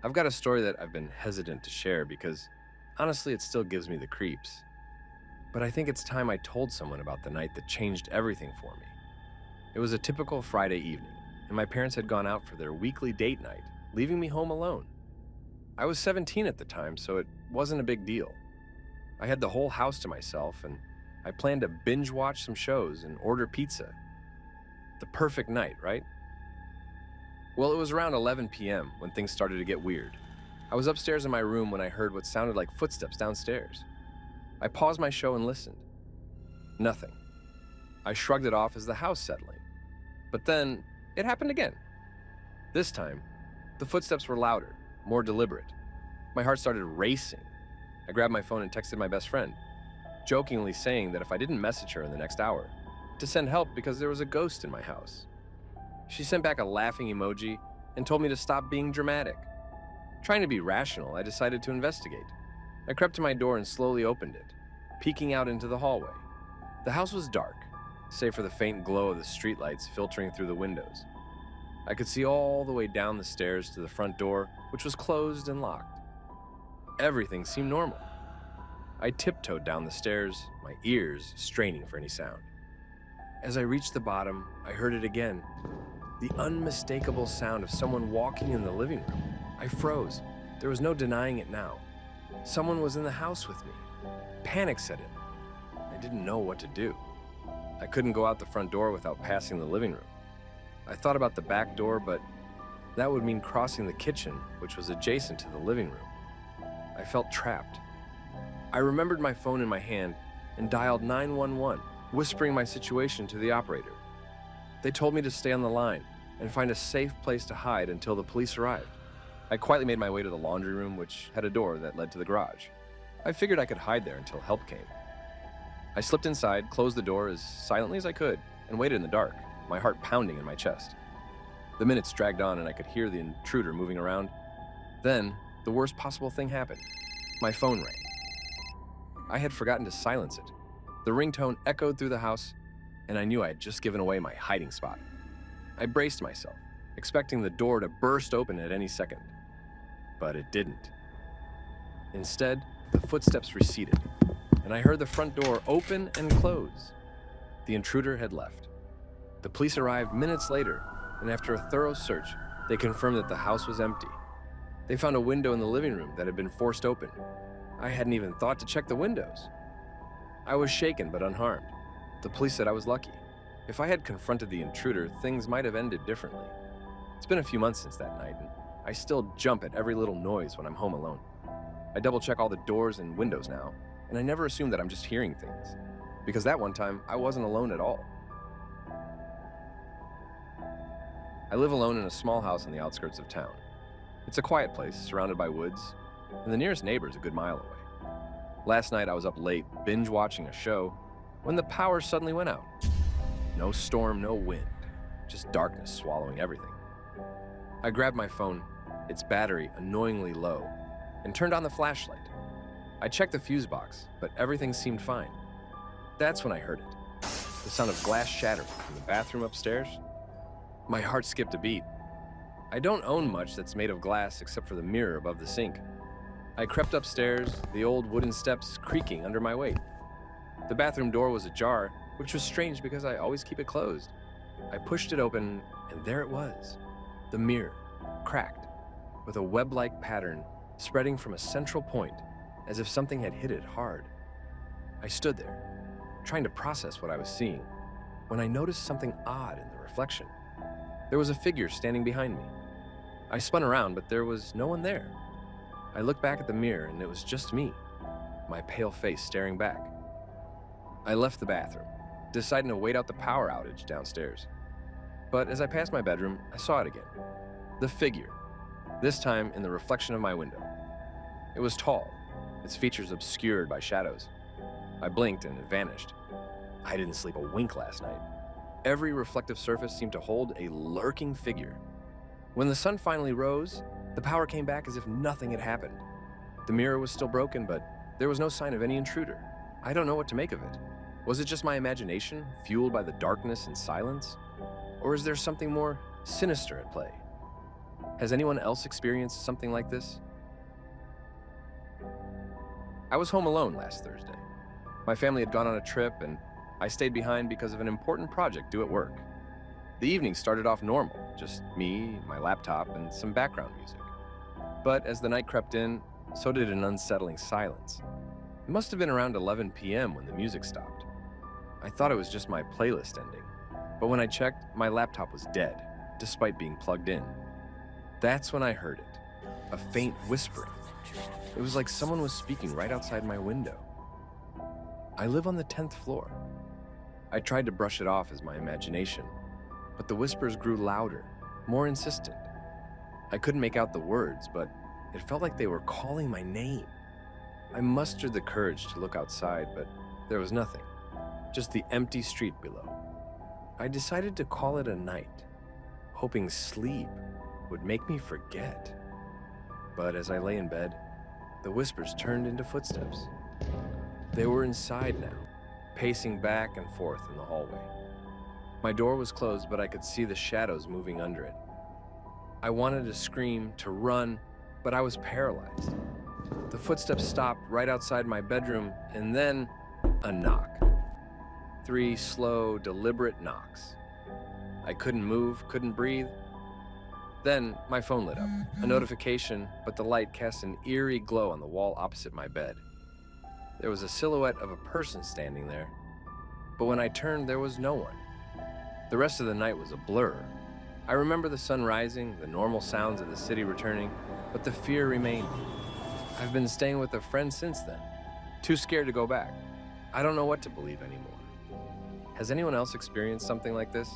I've got a story that I've been hesitant to share because honestly, it still gives me the creeps. But I think it's time I told someone about the night that changed everything for me. It was a typical Friday evening, and my parents had gone out for their weekly date night, leaving me home alone. I was 17 at the time, so it wasn't a big deal. I had the whole house to myself, and I planned to binge watch some shows and order pizza. The perfect night, right? Well, it was around 11 p.m. when things started to get weird. I was upstairs in my room when I heard what sounded like footsteps downstairs. I paused my show and listened. Nothing. I shrugged it off as the house settling. But then, it happened again. This time, the footsteps were louder, more deliberate. My heart started racing. I grabbed my phone and texted my best friend, jokingly saying that if I didn't message her in the next hour, to send help because there was a ghost in my house. She sent back a laughing emoji and told me to stop being dramatic. Trying to be rational, I decided to investigate. I crept to my door and slowly opened it, peeking out into the hallway. The house was dark, save for the faint glow of the streetlights filtering through the windows. I could see all the way down the stairs to the front door, which was closed and locked. Everything seemed normal. I tiptoed down the stairs, my ears straining for any sound. As I reached the bottom, I heard it again. The unmistakable sound of someone walking in the living room. I froze. There was no denying it now. Someone was in the house with me. Panic set in. I didn't know what to do. I couldn't go out the front door without passing the living room. I thought about the back door, but that would mean crossing the kitchen, which was adjacent to the living room. I felt trapped. I remembered my phone in my hand and dialed 911, whispering my situation to the operator. They told me to stay on the line and find a safe place to hide until the police arrived. I quietly made my way to the laundry room, which had a door that led to the garage. I figured I could hide there until help came. I slipped inside, closed the door as silently as I could, and waited in the dark, my heart pounding in my chest. The minutes dragged on and I could hear the intruder moving around. Then, the worst possible thing happened. My phone rang. I had forgotten to silence it. The ringtone echoed through the house, and I knew I had just given away my hiding spot. I braced myself, expecting the door to burst open at any second. But it didn't. Instead, the footsteps receded, and I heard the front door open and close. The intruder had left. The police arrived minutes later, and after a thorough search, they confirmed that the house was empty. They found a window in the living room that had been forced open. I hadn't even thought to check the windows. I was shaken but unharmed. The police said I was lucky. If I had confronted the intruder, things might have ended differently. It's been a few months since that night, and I still jump at every little noise when I'm home alone. I double-check all the doors and windows now, and I never assume that I'm just hearing things, because that one time, I wasn't alone at all. I live alone in a small house on the outskirts of town. It's a quiet place, surrounded by woods, and the nearest neighbor is a good mile away. Last night, I was up late, binge-watching a show, when the power suddenly went out. No storm, no wind, just darkness swallowing everything. I grabbed my phone, its battery annoyingly low, and turned on the flashlight. I checked the fuse box, but everything seemed fine. That's when I heard it. The sound of glass shattering from the bathroom upstairs. My heart skipped a beat. I don't own much that's made of glass except for the mirror above the sink. I crept upstairs, the old wooden steps creaking under my weight. The bathroom door was ajar, which was strange because I always keep it closed. I pushed it open, and there it was. The mirror, cracked, with a web-like pattern spreading from a central point, as if something had hit it hard. I stood there, trying to process what I was seeing, when I noticed something odd in the reflection. There was a figure standing behind me. I spun around, but there was no one there. I looked back at the mirror, and it was just me, my pale face staring back. I left the bathroom, deciding to wait out the power outage downstairs. But as I passed my bedroom, I saw it again. The figure, this time in the reflection of my window. It was tall, its features obscured by shadows. I blinked and it vanished. I didn't sleep a wink last night. Every reflective surface seemed to hold a lurking figure. When the sun finally rose, the power came back as if nothing had happened. The mirror was still broken, but there was no sign of any intruder. I don't know what to make of it. Was it just my imagination, fueled by the darkness and silence? Or is there something more sinister at play? Has anyone else experienced something like this? I was home alone last Thursday. My family had gone on a trip, and I stayed behind because of an important project due at work. The evening started off normal, just me, my laptop, and some background music. But as the night crept in, so did an unsettling silence. It must have been around 11 p.m. when the music stopped. I thought it was just my playlist ending, but when I checked, my laptop was dead, despite being plugged in. That's when I heard it, a faint whispering. It was like someone was speaking right outside my window. I live on the 10th floor. I tried to brush it off as my imagination, but the whispers grew louder, more insistent. I couldn't make out the words, but it felt like they were calling my name. I mustered the courage to look outside, but there was nothing, just the empty street below. I decided to call it a night, hoping sleep would make me forget. But as I lay in bed, the whispers turned into footsteps. They were inside now, pacing back and forth in the hallway. My door was closed, but I could see the shadows moving under it. I wanted to scream, to run, but I was paralyzed. The footsteps stopped right outside my bedroom, and then a knock. 3 slow, deliberate knocks. I couldn't move, couldn't breathe. Then my phone lit up, a notification, but the light cast an eerie glow on the wall opposite my bed. There was a silhouette of a person standing there, but when I turned, there was no one. The rest of the night was a blur. I remember the sun rising, the normal sounds of the city returning, but the fear remained. I've been staying with a friend since then, too scared to go back. I don't know what to believe anymore. Has anyone else experienced something like this?